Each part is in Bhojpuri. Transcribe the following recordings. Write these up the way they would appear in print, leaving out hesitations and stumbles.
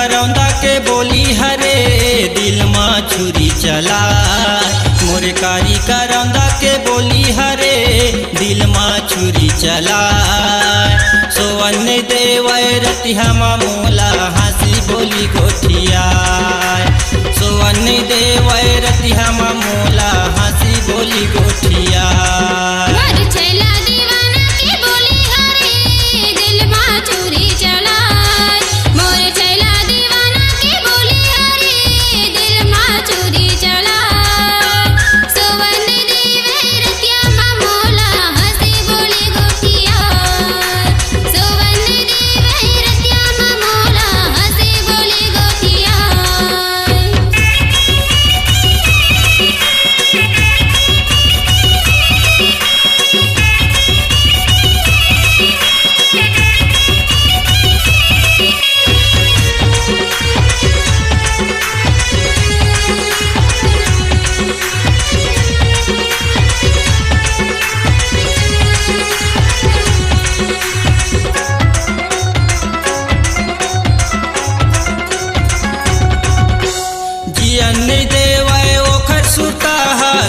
करौंदा के बोली हरे दिल में छुरी चला। मोरे कारी करौंदा के बोली हरे दिल में छुरी चला। सोवन देव रतिया मोला हंसी बोली गोठिया। सोवन देव रतिया मोला हंसी बोली गोठिया।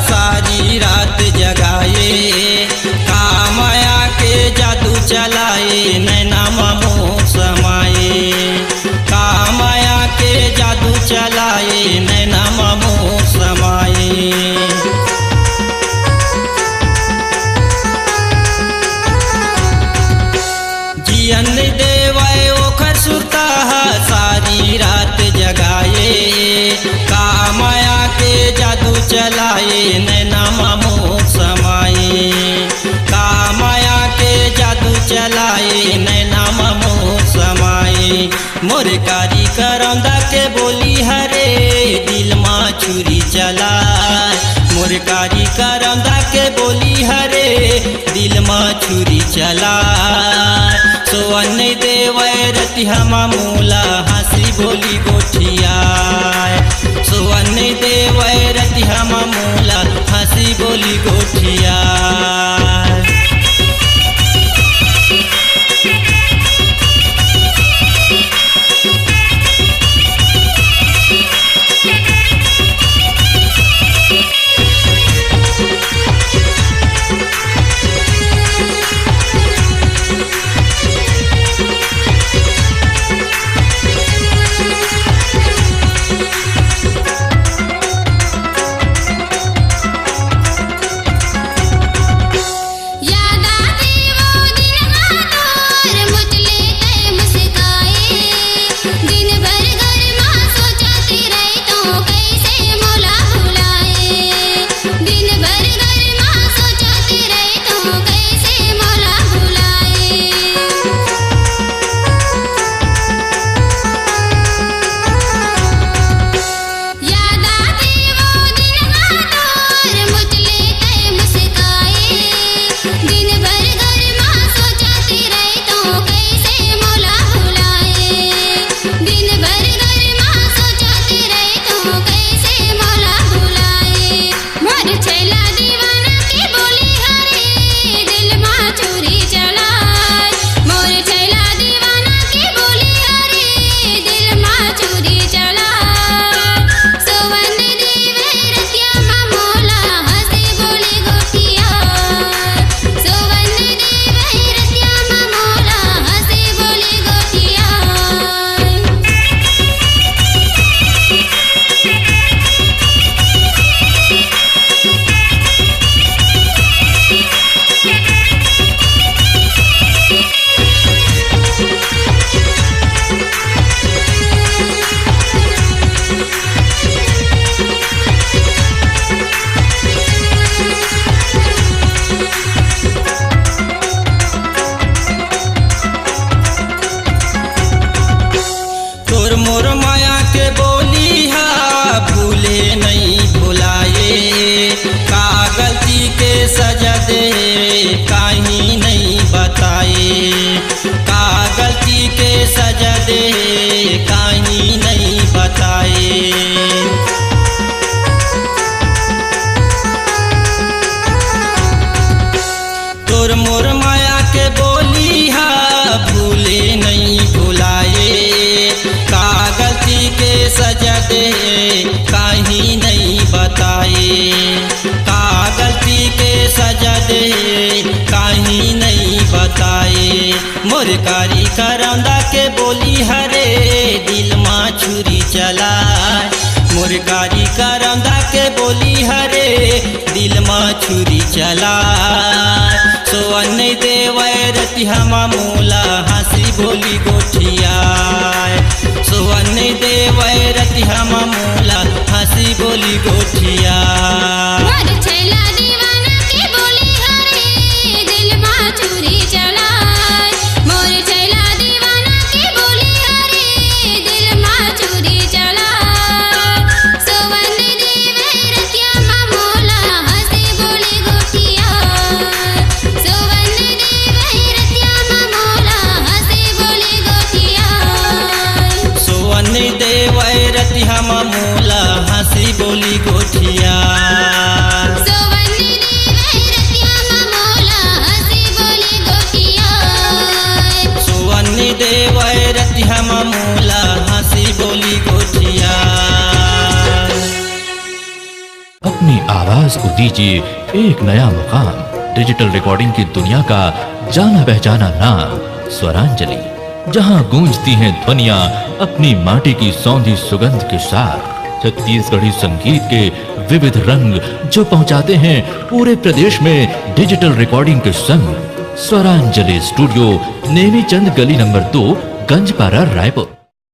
सारी रात जगाए कामया के जादू चलाए नैना मोह समाए। कामया के जादू चलाए नैना मोह समाए। जियन देवाय ओखर सुता सारी रात जगाए कामया के जादू चलाए नैना मोह समाए। कामया के जादू चलाए नैना मोह समाए। मोरे कारी करौंदा के बोली हरे दिल में छुरी चला। मोरे कारी करौंदा के बोली हरे दिल में छुरी चला। सोवन देव रतिया मोला हंसी बोली गोठिया। सोवन देव रतिया मोला हंसी बोली गोठिया। के बोली हरे दिल माँ छुरी चलाए। मुरकारी करौंदा के बोली हरे दिल माँ छुरी चलाए। सोवन देवै रतिया मूला हंसी बोली गोठियाए। सोवन देवै रतिया मूला हंसी बोली गोठियाए। मूला हंसी बोली गोठिया। सुवन्नी देवै रतिया मूला हंसी बोली गोठिया। अपनी आवाज को दीजिए एक नया मुकाम। डिजिटल रिकॉर्डिंग की दुनिया का जाना पहचाना नाम स्वरांजलि, जहां गूंजती हैं ध्वनियां अपनी माटी की सौंधी सुगंध के साथ। छत्तीसगढ़ी संगीत के विविध रंग जो पहुंचाते हैं पूरे प्रदेश में डिजिटल रिकॉर्डिंग के संग। स्वरांजलि स्टूडियो, नेमीचंद गली नंबर 2, गंजपारा, रायपुर।